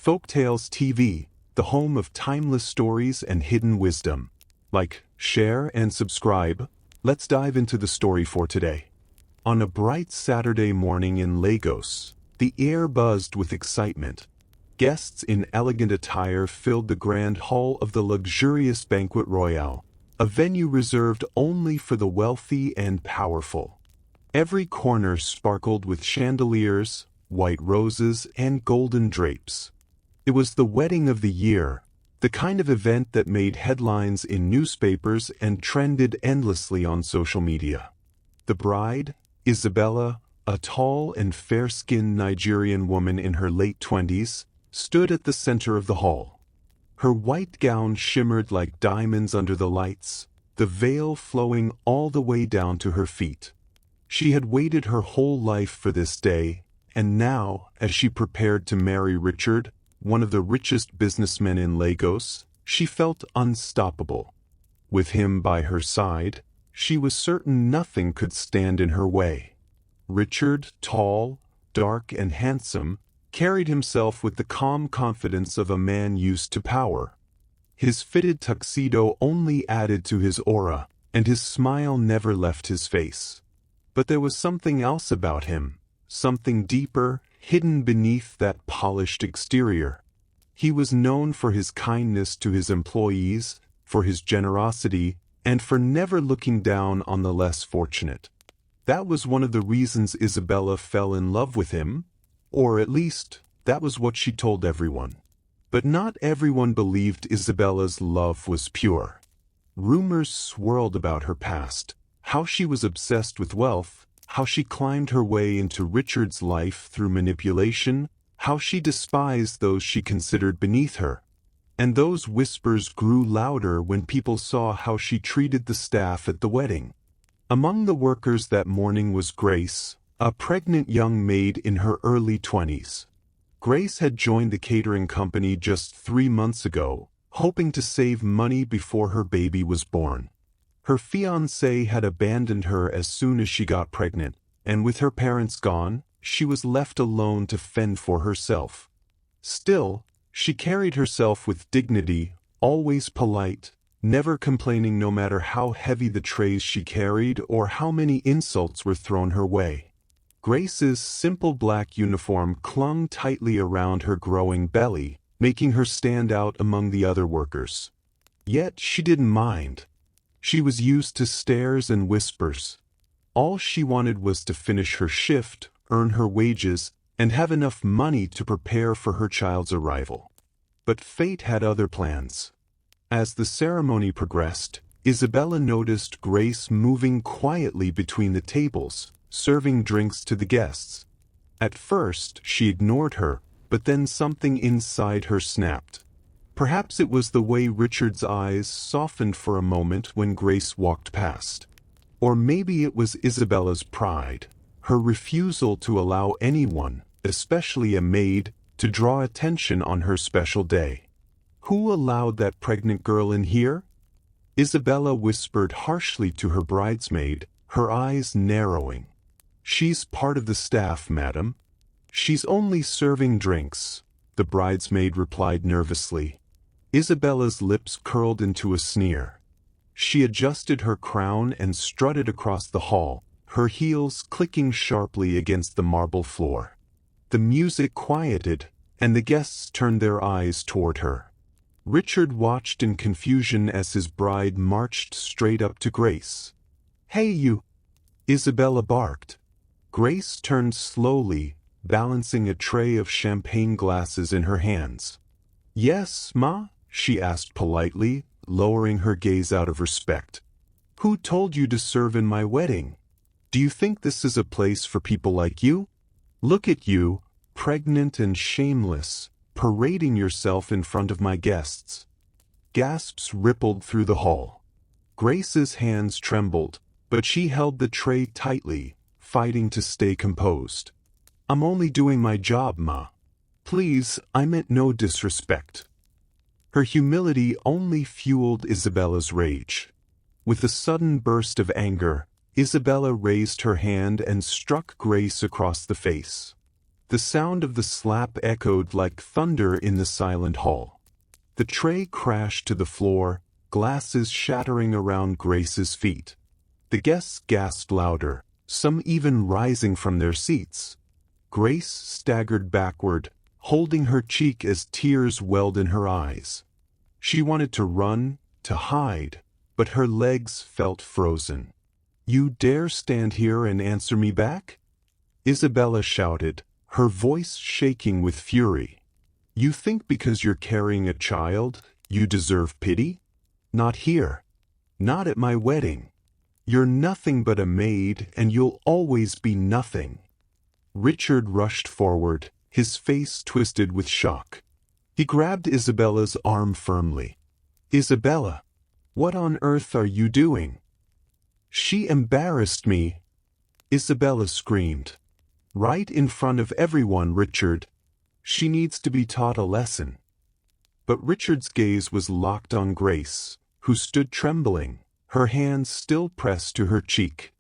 Folktales TV, the home of timeless stories and hidden wisdom. Like, share, and subscribe. Let's dive into the story for today. On a bright Saturday morning in Lagos, the air buzzed with excitement. Guests in elegant attire filled the grand hall of the luxurious banquet royale, a venue reserved only for the wealthy and powerful. Every corner sparkled with chandeliers, white roses, and golden drapes. It was the wedding of the year, the kind of event that made headlines in newspapers and trended endlessly on social media. The bride, Isabella, a tall and fair-skinned Nigerian woman in her late 20s, stood at the center of the hall. Her white gown shimmered like diamonds under the lights, the veil flowing all the way down to her feet. She had waited her whole life for this day, and now, as she prepared to marry Richard, one of the richest businessmen in Lagos, she felt unstoppable. With him by her side, she was certain nothing could stand in her way. Richard, tall, dark, and handsome, carried himself with the calm confidence of a man used to power. His fitted tuxedo only added to his aura, and his smile never left his face. But there was something else about him, something deeper, hidden beneath that polished exterior. He was known for his kindness to his employees, for his generosity, and for never looking down on the less fortunate. That was one of the reasons Isabella fell in love with him, or at least, that was what she told everyone. But not everyone believed Isabella's love was pure. Rumors swirled about her past, how she was obsessed with wealth, how she climbed her way into Richard's life through manipulation, how she despised those she considered beneath her. And those whispers grew louder when people saw how she treated the staff at the wedding. Among the workers that morning was Grace, a pregnant young maid in her early 20s. Grace had joined the catering company just 3 months ago, hoping to save money before her baby was born. Her fiancé had abandoned her as soon as she got pregnant, and with her parents gone, she was left alone to fend for herself. Still, she carried herself with dignity, always polite, never complaining no matter how heavy the trays she carried or how many insults were thrown her way. Grace's simple black uniform clung tightly around her growing belly, making her stand out among the other workers. Yet she didn't mind. She was used to stares and whispers. All she wanted was to finish her shift, earn her wages, and have enough money to prepare for her child's arrival. But fate had other plans. As the ceremony progressed, Isabella noticed Grace moving quietly between the tables, serving drinks to the guests. At first, she ignored her, but then something inside her snapped. Perhaps it was the way Richard's eyes softened for a moment when Grace walked past. Or maybe it was Isabella's pride, her refusal to allow anyone, especially a maid, to draw attention on her special day. "Who allowed that pregnant girl in here?" Isabella whispered harshly to her bridesmaid, her eyes narrowing. "She's part of the staff, madam." "She's only serving drinks," the bridesmaid replied nervously. Isabella's lips curled into a sneer. She adjusted her crown and strutted across the hall, her heels clicking sharply against the marble floor. The music quieted, and the guests turned their eyes toward her. Richard watched in confusion as his bride marched straight up to Grace. "Hey you!" Isabella barked. Grace turned slowly, balancing a tray of champagne glasses in her hands. "Yes, ma?" she asked politely, lowering her gaze out of respect. "Who told you to serve in my wedding? Do you think this is a place for people like you? Look at you, pregnant and shameless, parading yourself in front of my guests." Gasps rippled through the hall. Grace's hands trembled, but she held the tray tightly, fighting to stay composed. "I'm only doing my job, ma. Please, I meant no disrespect." Her humility only fueled Isabella's rage. With a sudden burst of anger, Isabella raised her hand and struck Grace across the face. The sound of the slap echoed like thunder in the silent hall. The tray crashed to the floor, glasses shattering around Grace's feet. The guests gasped louder, some even rising from their seats. Grace staggered backward, holding her cheek as tears welled in her eyes. She wanted to run, to hide, but her legs felt frozen. "You dare stand here and answer me back?" Isabella shouted, her voice shaking with fury. "You think because you're carrying a child, you deserve pity? Not here. Not at my wedding. You're nothing but a maid, and you'll always be nothing." Richard rushed forward, his face twisted with shock. He grabbed Isabella's arm firmly. "Isabella, what on earth are you doing?" "She embarrassed me," Isabella screamed. "Right in front of everyone, Richard. She needs to be taught a lesson." But Richard's gaze was locked on Grace, who stood trembling, her hands still pressed to her cheek.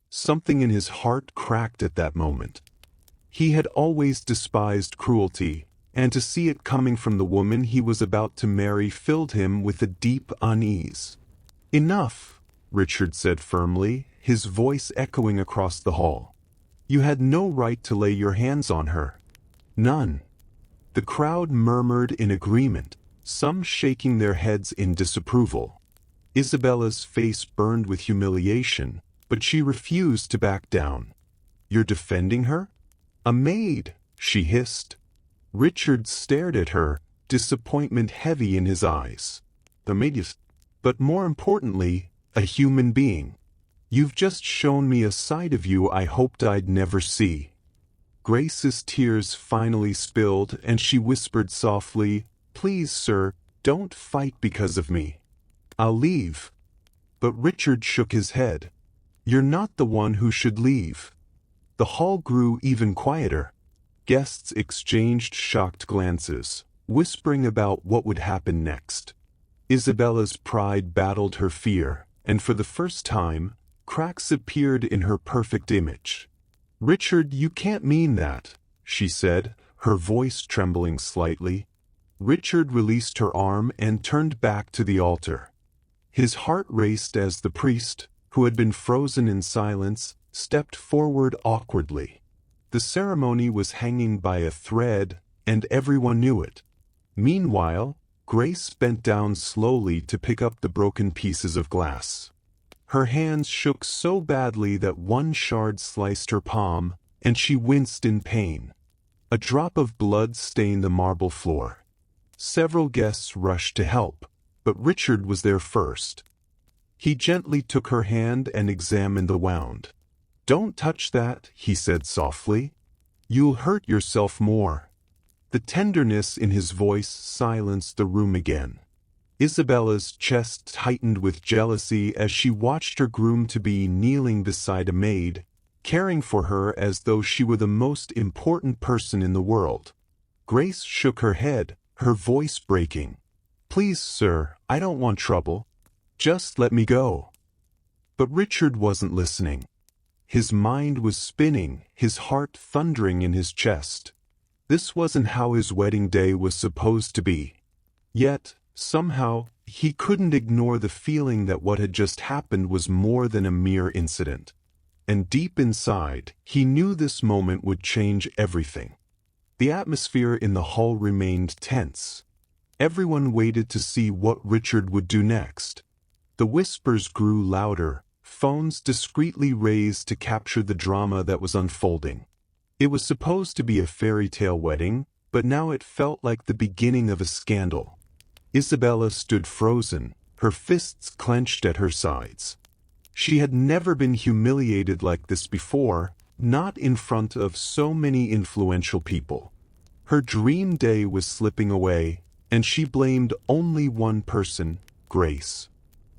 Something in his heart cracked at that moment. He had always despised cruelty, and to see it coming from the woman he was about to marry filled him with a deep unease. "Enough," Richard said firmly, his voice echoing across the hall. "You had no right to lay your hands on her. None." The crowd murmured in agreement, some shaking their heads in disapproval. Isabella's face burned with humiliation, but she refused to back down. "You're defending her? A maid," she hissed. Richard stared at her, disappointment heavy in his eyes. "A maid, yes, but more importantly, a human being. You've just shown me a side of you I hoped I'd never see." Grace's tears finally spilled, and she whispered softly, "Please, sir, don't fight because of me. I'll leave." But Richard shook his head. "You're not the one who should leave." The hall grew even quieter. Guests exchanged shocked glances, whispering about what would happen next. Isabella's pride battled her fear, and for the first time, cracks appeared in her perfect image. "Richard, you can't mean that," she said, her voice trembling slightly. Richard released her arm and turned back to the altar. His heart raced as the priest, who had been frozen in silence, stepped forward awkwardly. The ceremony was hanging by a thread, and everyone knew it. Meanwhile, Grace bent down slowly to pick up the broken pieces of glass. Her hands shook so badly that one shard sliced her palm, and she winced in pain. A drop of blood stained the marble floor. Several guests rushed to help, but Richard was there first. He gently took her hand and examined the wound. "Don't touch that," he said softly. "You'll hurt yourself more." The tenderness in his voice silenced the room again. Isabella's chest tightened with jealousy as she watched her groom-to-be kneeling beside a maid, caring for her as though she were the most important person in the world. Grace shook her head, her voice breaking. "Please, sir, I don't want trouble. Just let me go." But Richard wasn't listening. His mind was spinning, his heart thundering in his chest. This wasn't how his wedding day was supposed to be. Yet, somehow, he couldn't ignore the feeling that what had just happened was more than a mere incident. And deep inside, he knew this moment would change everything. The atmosphere in the hall remained tense. Everyone waited to see what Richard would do next. The whispers grew louder, phones discreetly raised to capture the drama that was unfolding. It was supposed to be a fairy tale wedding, but now it felt like the beginning of a scandal. Isabella stood frozen, her fists clenched at her sides. She had never been humiliated like this before, not in front of so many influential people. Her dream day was slipping away, and she blamed only one person, Grace.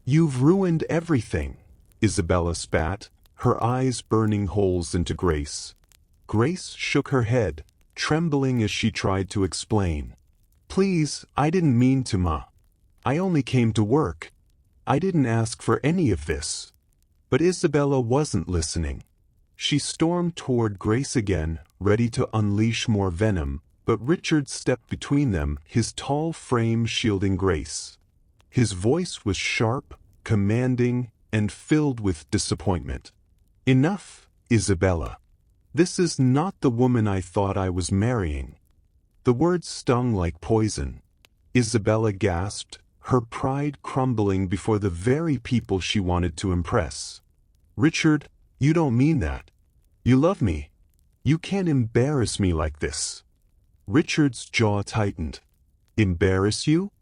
"You've ruined everything," Isabella spat, her eyes burning holes into Grace. Grace shook her head, trembling as she tried to explain. "Please, I didn't mean to, Ma. I only came to work. I didn't ask for any of this." But Isabella wasn't listening. She stormed toward Grace again, ready to unleash more venom, but Richard stepped between them, his tall frame shielding Grace. His voice was sharp, commanding, and filled with disappointment. "Enough, Isabella. This is not the woman I thought I was marrying." The words stung like poison. Isabella gasped, her pride crumbling before the very people she wanted to impress. "Richard, you don't mean that. You love me. You can't embarrass me like this." Richard's jaw tightened. "Embarrass you?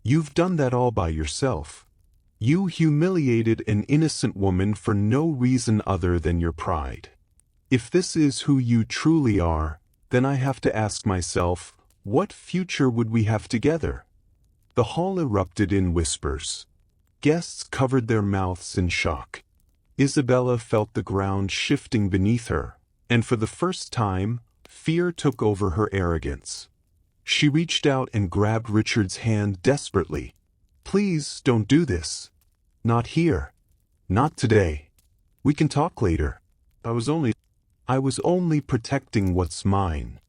You've done that all by yourself. You humiliated an innocent woman for no reason other than your pride. If this is who you truly are, then I have to ask myself, what future would we have together?" The hall erupted in whispers. Guests covered their mouths in shock. Isabella felt the ground shifting beneath her, and for the first time, fear took over her arrogance. She reached out and grabbed Richard's hand desperately. "Please don't do this. Not here. Not today. We can talk later. I was only protecting what's mine."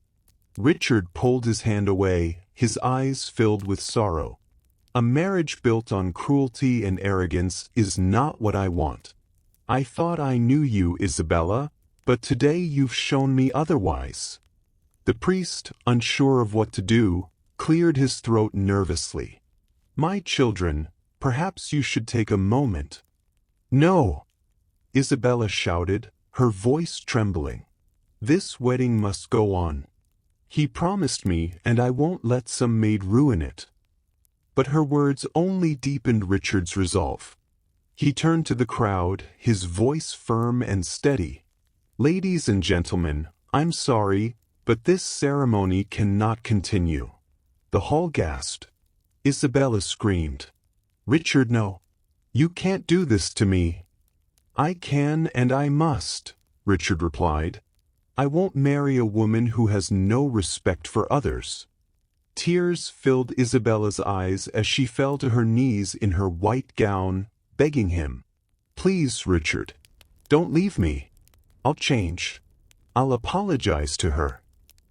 Richard pulled his hand away, his eyes filled with sorrow. "A marriage built on cruelty and arrogance is not what I want. I thought I knew you, Isabella, but today you've shown me otherwise." The priest, unsure of what to do, cleared his throat nervously. "My children, perhaps you should take a moment." "No!" Isabella shouted, her voice trembling. "This wedding must go on. He promised me, and I won't let some maid ruin it." But her words only deepened Richard's resolve. He turned to the crowd, his voice firm and steady. "Ladies and gentlemen, I'm sorry, but this ceremony cannot continue." The hall gasped. Isabella screamed. "Richard, no. You can't do this to me." "I can and I must," Richard replied. "I won't marry a woman who has no respect for others." Tears filled Isabella's eyes as she fell to her knees in her white gown, begging him, "Please, Richard, don't leave me. I'll change. I'll apologize to her.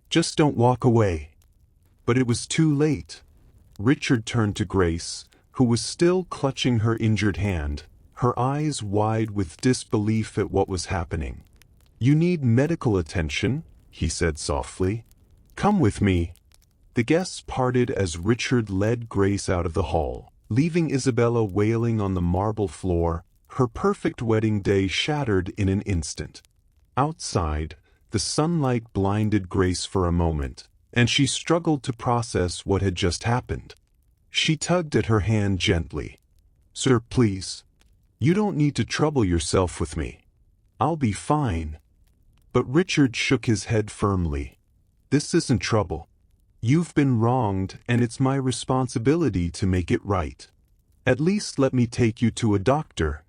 Just don't walk away." But it was too late. Richard turned to Grace, who was still clutching her injured hand, her eyes wide with disbelief at what was happening. "You need medical attention," he said softly. "Come with me." The guests parted as Richard led Grace out of the hall, leaving Isabella wailing on the marble floor, her perfect wedding day shattered in an instant. Outside, the sunlight blinded Grace for a moment, and she struggled to process what had just happened. She tugged at her hand gently. "Sir, please. You don't need to trouble yourself with me. I'll be fine." But Richard shook his head firmly. "This isn't trouble. You've been wronged, and it's my responsibility to make it right. At least let me take you to a doctor."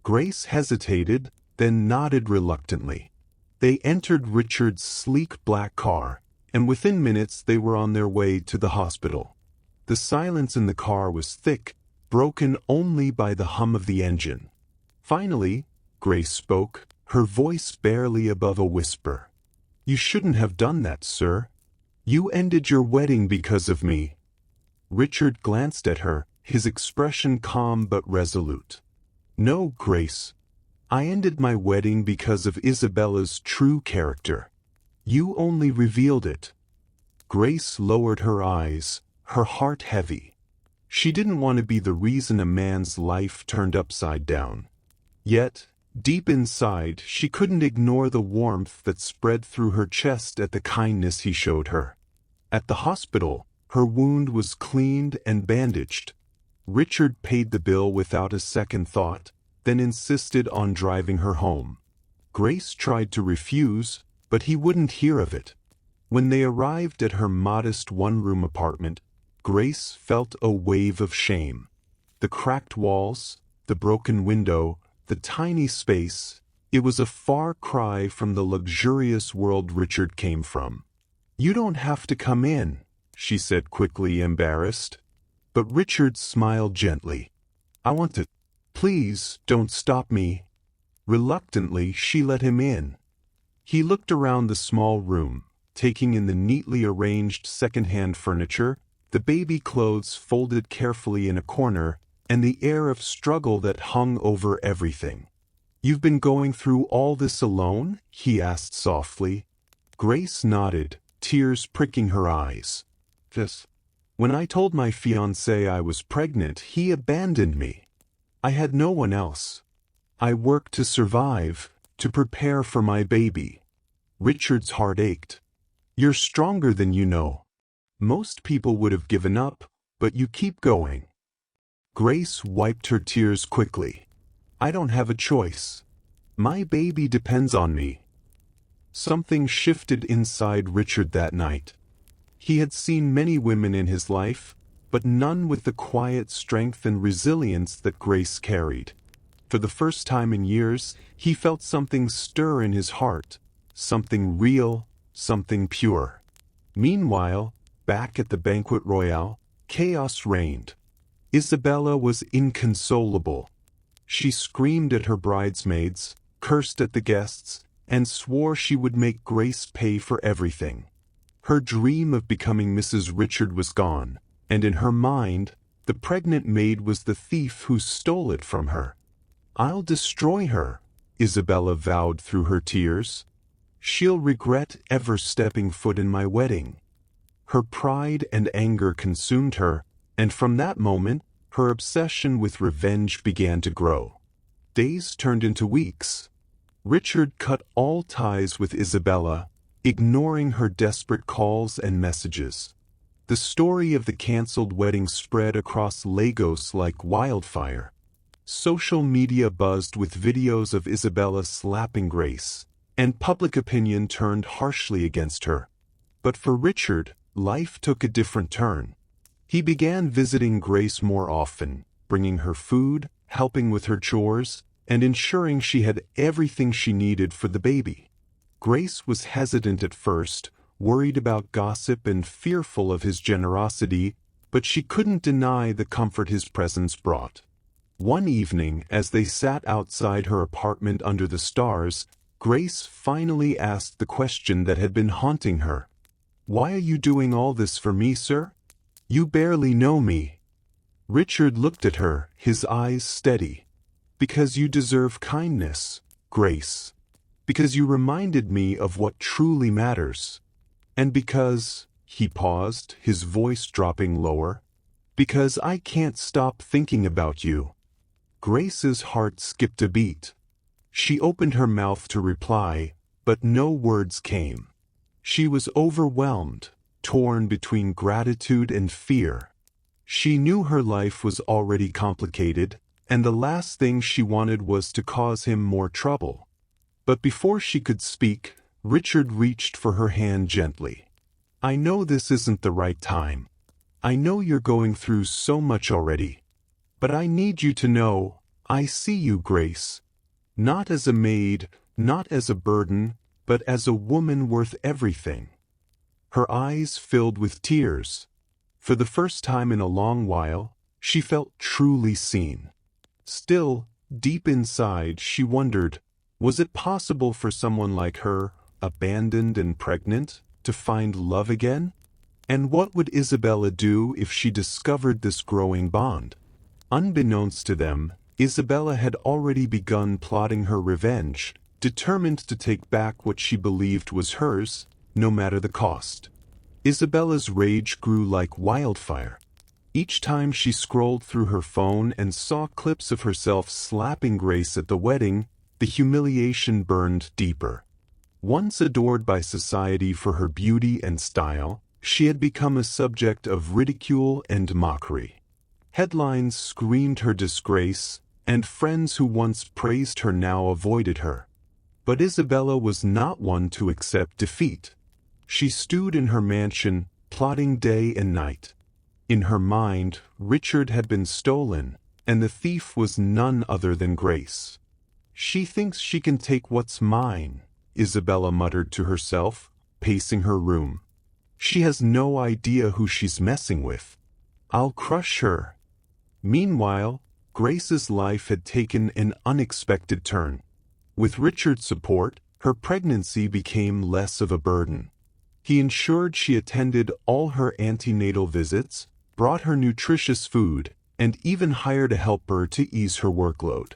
Grace hesitated, then nodded reluctantly. They entered Richard's sleek black car, and within minutes they were on their way to the hospital. The silence in the car was thick, broken only by the hum of the engine. Finally, Grace spoke, her voice barely above a whisper. "You shouldn't have done that, sir. You ended your wedding because of me." Richard glanced at her, his expression calm but resolute. "No, Grace. I ended my wedding because of Isabella's true character. You only revealed it." Grace lowered her eyes, her heart heavy. She didn't want to be the reason a man's life turned upside down. Yet, deep inside, she couldn't ignore the warmth that spread through her chest at the kindness he showed her. At the hospital, her wound was cleaned and bandaged. Richard paid the bill without a second thought, then insisted on driving her home. Grace tried to refuse, but he wouldn't hear of it. When they arrived at her modest one-room apartment, Grace felt a wave of shame. The cracked walls, the broken window, the tiny space, it was a far cry from the luxurious world Richard came from. "You don't have to come in," she said quickly, embarrassed. But Richard smiled gently. "I want to. Please, don't stop me." Reluctantly, she let him in. He looked around the small room, taking in the neatly arranged second-hand furniture, the baby clothes folded carefully in a corner, and the air of struggle that hung over everything. "You've been going through all this alone?" he asked softly. Grace nodded, tears pricking her eyes. "Yes. When I told my fiancé I was pregnant, he abandoned me. I had no one else. I worked to survive, to prepare for my baby." Richard's heart ached. "You're stronger than you know. Most people would have given up, but you keep going." Grace wiped her tears quickly. "I don't have a choice. My baby depends on me." Something shifted inside Richard that night. He had seen many women in his life, but none with the quiet strength and resilience that Grace carried. For the first time in years, he felt something stir in his heart, something real, something pure. Meanwhile, back at the banquet royal, chaos reigned. Isabella was inconsolable. She screamed at her bridesmaids, cursed at the guests, and swore she would make Grace pay for everything. Her dream of becoming Mrs. Richard was gone, and in her mind, the pregnant maid was the thief who stole it from her. "I'll destroy her," Isabella vowed through her tears. "She'll regret ever stepping foot in my wedding." Her pride and anger consumed her, and from that moment, her obsession with revenge began to grow. Days turned into weeks. Richard cut all ties with Isabella, ignoring her desperate calls and messages. The story of the cancelled wedding spread across Lagos like wildfire. Social media buzzed with videos of Isabella slapping Grace, and public opinion turned harshly against her. But for Richard, life took a different turn. He began visiting Grace more often, bringing her food, helping with her chores, and ensuring she had everything she needed for the baby. Grace was hesitant at first, worried about gossip and fearful of his generosity, but she couldn't deny the comfort his presence brought. One evening, as they sat outside her apartment under the stars, Grace finally asked the question that had been haunting her. "Why are you doing all this for me, sir? You barely know me." Richard looked at her, his eyes steady. "Because you deserve kindness, Grace. Because you reminded me of what truly matters. And because," he paused, his voice dropping lower, "because I can't stop thinking about you." Grace's heart skipped a beat. She opened her mouth to reply, but no words came. She was overwhelmed, torn between gratitude and fear. She knew her life was already complicated, and the last thing she wanted was to cause him more trouble. But before she could speak, Richard reached for her hand gently. "I know this isn't the right time. I know you're going through so much already. But I need you to know, I see you, Grace. Not as a maid, not as a burden, but as a woman worth everything." Her eyes filled with tears. For the first time in a long while, she felt truly seen. Still, deep inside, she wondered, was it possible for someone like her, abandoned and pregnant, to find love again? And what would Isabella do if she discovered this growing bond? Unbeknownst to them, Isabella had already begun plotting her revenge, determined to take back what she believed was hers, no matter the cost. Isabella's rage grew like wildfire. Each time she scrolled through her phone and saw clips of herself slapping Grace at the wedding, the humiliation burned deeper. Once adored by society for her beauty and style, she had become a subject of ridicule and mockery. Headlines screamed her disgrace, and friends who once praised her now avoided her. But Isabella was not one to accept defeat. She stewed in her mansion, plotting day and night. In her mind, Richard had been stolen, and the thief was none other than Grace. "She thinks she can take what's mine," Isabella muttered to herself, pacing her room. "She has no idea who she's messing with. I'll crush her." Meanwhile, Grace's life had taken an unexpected turn. With Richard's support, Her pregnancy became less of a burden. He ensured she attended all her antenatal visits, brought her nutritious food, and even hired a helper to ease her workload.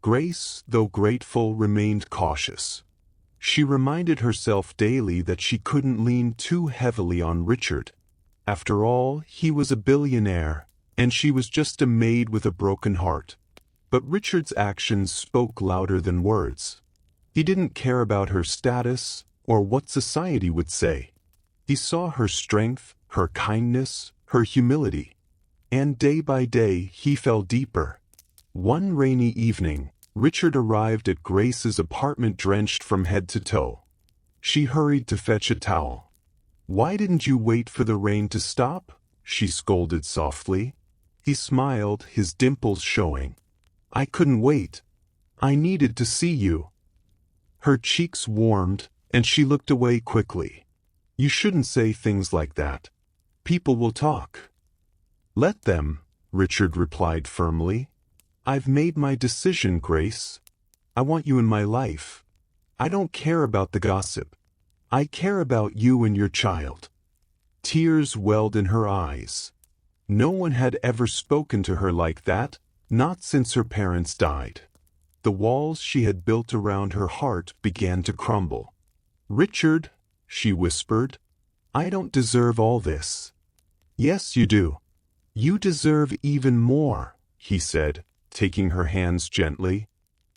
Grace, though grateful, remained cautious. She reminded herself daily that she couldn't lean too heavily on Richard. After all, he was a billionaire, and she was just a maid with a broken heart. But Richard's actions spoke louder than words. He didn't care about her status or what society would say. He saw her strength, her kindness, her humility. And day by day he fell deeper. One rainy evening, Richard arrived at Grace's apartment drenched from head to toe. She hurried to fetch a towel. "Why didn't you wait for the rain to stop?" she scolded softly. He smiled, his dimples showing. "I couldn't wait. I needed to see you." Her cheeks warmed, and she looked away quickly. "You shouldn't say things like that. People will talk." "Let them," Richard replied firmly. "I've made my decision, Grace. I want you in my life. I don't care about the gossip. I care about you and your child." Tears welled in her eyes. No one had ever spoken to her like that, not since her parents died. The walls she had built around her heart began to crumble. "Richard," she whispered, "I don't deserve all this." "Yes, you do. You deserve even more," he said, taking her hands gently.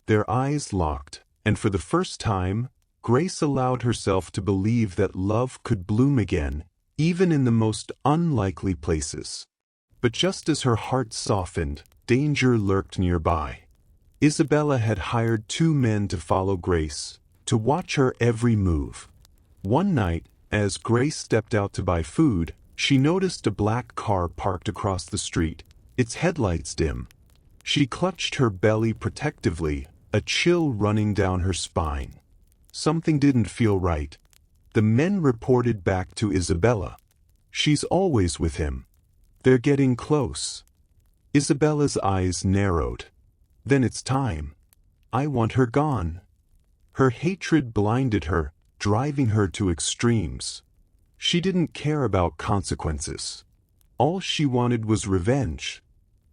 Their eyes locked, and for the first time, Grace allowed herself to believe that love could bloom again, even in the most unlikely places. But just as her heart softened, danger lurked nearby. Isabella had hired 2 men to follow Grace, to watch her every move. One night, as Grace stepped out to buy food, she noticed a black car parked across the street, its headlights dim. She clutched her belly protectively, a chill running down her spine. Something didn't feel right. The men reported back to Isabella. "She's always with him. They're getting close." Isabella's eyes narrowed. "Then it's time. I want her gone." Her hatred blinded her, driving her to extremes. She didn't care about consequences. All she wanted was revenge.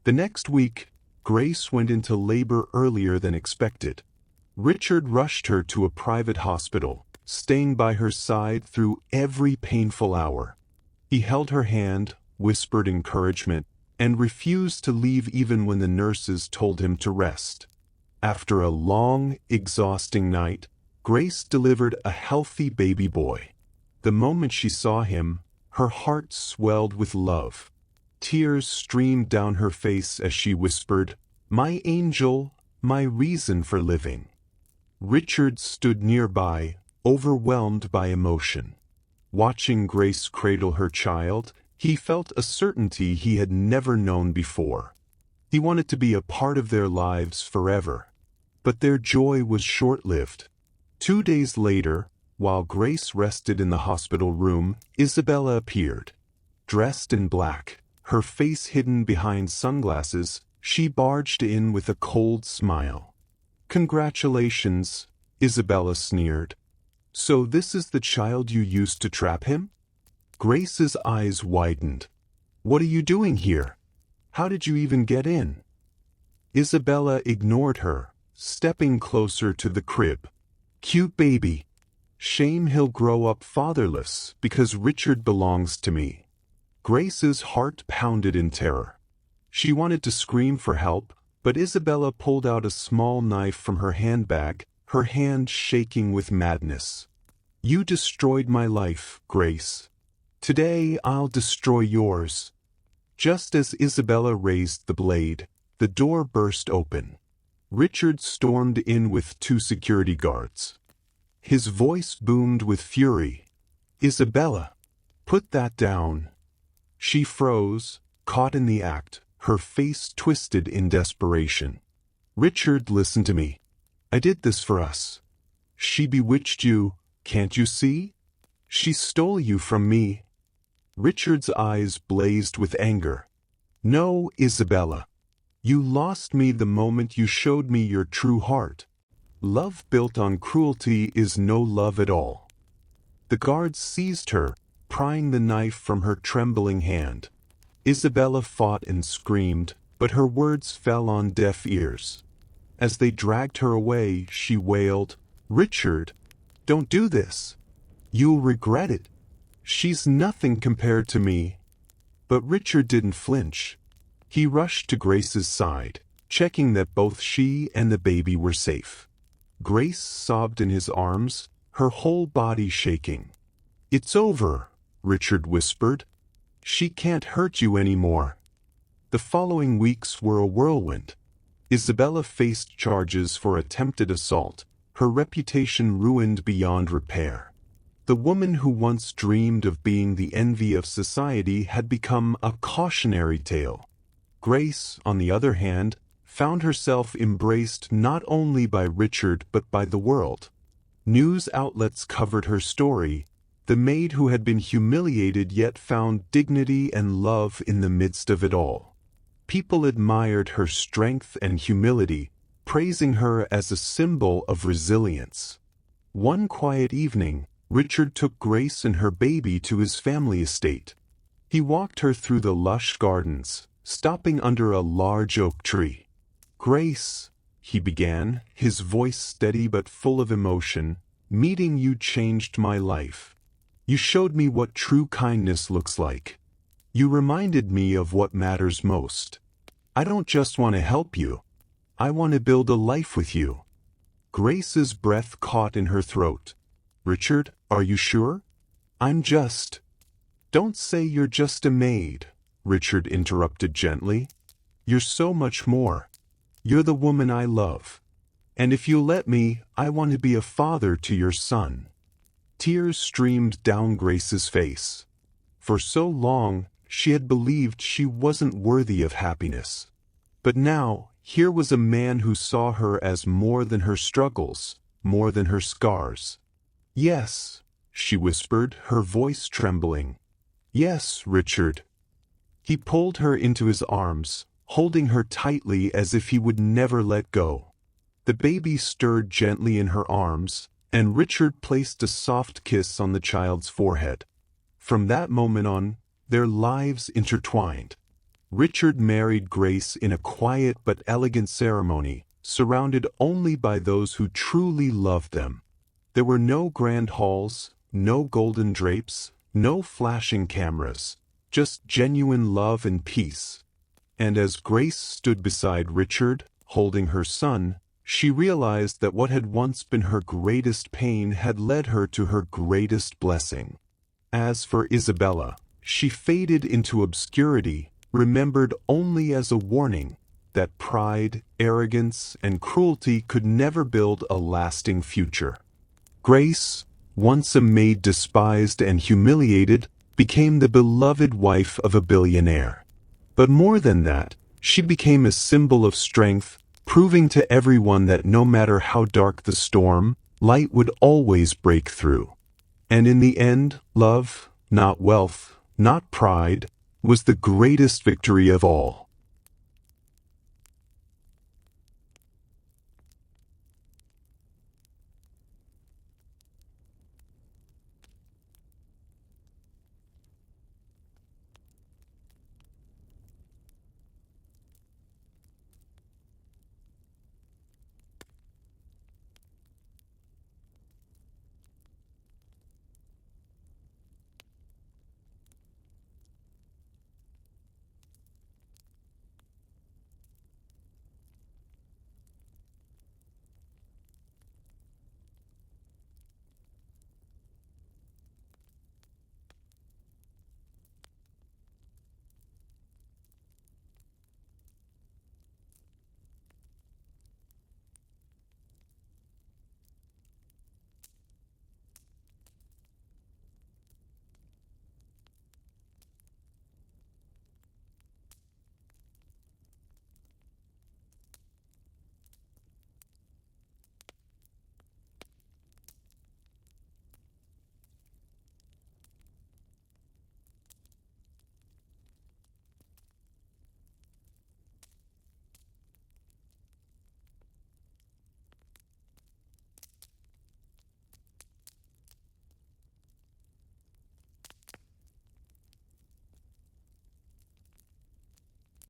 The next week, Grace went into labor earlier than expected. Richard rushed her to a private hospital, staying by her side through every painful hour. He held her hand, whispered encouragement, and refused to leave even when the nurses told him to rest. After a long, exhausting night, Grace delivered a healthy baby boy. The moment she saw him, her heart swelled with love. Tears streamed down her face as she whispered, "My angel, my reason for living." Richard stood nearby, overwhelmed by emotion. Watching Grace cradle her child, he felt a certainty he had never known before. He wanted to be a part of their lives forever. But their joy was short-lived. 2 days later, while Grace rested in the hospital room, Isabella appeared. Dressed in black, her face hidden behind sunglasses, she barged in with a cold smile. "Congratulations," Isabella sneered. "So this is the child you used to trap him?" Grace's eyes widened. "What are you doing here? How did you even get in?" Isabella ignored her, stepping closer to the crib. "Cute baby. Shame he'll grow up fatherless because Richard belongs to me." Grace's heart pounded in terror. She wanted to scream for help, but Isabella pulled out a small knife from her handbag, her hand shaking with madness. "You destroyed my life, Grace. Today I'll destroy yours." Just as Isabella raised the blade, the door burst open. Richard stormed in with 2 security guards. His voice boomed with fury. "Isabella, put that down." She froze, caught in the act, her face twisted in desperation. "Richard, listen to me. I did this for us. She bewitched you, can't you see? She stole you from me." Richard's eyes blazed with anger. "No, Isabella. You lost me the moment you showed me your true heart. Love built on cruelty is no love at all. The guards seized her, prying the knife from her trembling hand. Isabella fought and screamed, but her words fell on deaf ears. As they dragged her away, she wailed, "Richard, don't do this. You'll regret it. She's nothing compared to me." But Richard didn't flinch. He rushed to Grace's side, checking that both she and the baby were safe. Grace sobbed in his arms, her whole body shaking. "It's over," Richard whispered. "She can't hurt you anymore." The following weeks were a whirlwind. Isabella faced charges for attempted assault, her reputation ruined beyond repair. The woman who once dreamed of being the envy of society had become a cautionary tale. Grace, on the other hand, found herself embraced not only by Richard but by the world. News outlets covered her story, the maid who had been humiliated yet found dignity and love in the midst of it all. People admired her strength and humility, praising her as a symbol of resilience. One quiet evening, Richard took Grace and her baby to his family estate. He walked her through the lush gardens, stopping under a large oak tree. "Grace," he began, his voice steady but full of emotion, "meeting you changed my life. You showed me what true kindness looks like. You reminded me of what matters most. I don't just want to help you. I want to build a life with you." Grace's breath caught in her throat. "Richard, are you sure? I'm just—" "Don't say you're just a maid," Richard interrupted gently. "You're so much more. You're the woman I love. And if you'll let me, I want to be a father to your son." Tears streamed down Grace's face. For so long, she had believed she wasn't worthy of happiness. But now, here was a man who saw her as more than her struggles, more than her scars. "Yes," she whispered, her voice trembling. "Yes, Richard." He pulled her into his arms, holding her tightly as if he would never let go. The baby stirred gently in her arms, and Richard placed a soft kiss on the child's forehead. From that moment on, their lives intertwined. Richard married Grace in a quiet but elegant ceremony, surrounded only by those who truly loved them. There were no grand halls, no golden drapes, no flashing cameras, just genuine love and peace. And as Grace stood beside Richard, holding her son, she realized that what had once been her greatest pain had led her to her greatest blessing. As for Isabella, she faded into obscurity, remembered only as a warning that pride, arrogance, and cruelty could never build a lasting future. Grace, once a maid despised and humiliated, became the beloved wife of a billionaire. But more than that, she became a symbol of strength, proving to everyone that no matter how dark the storm, light would always break through. And in the end, love, not wealth, not pride, was the greatest victory of all.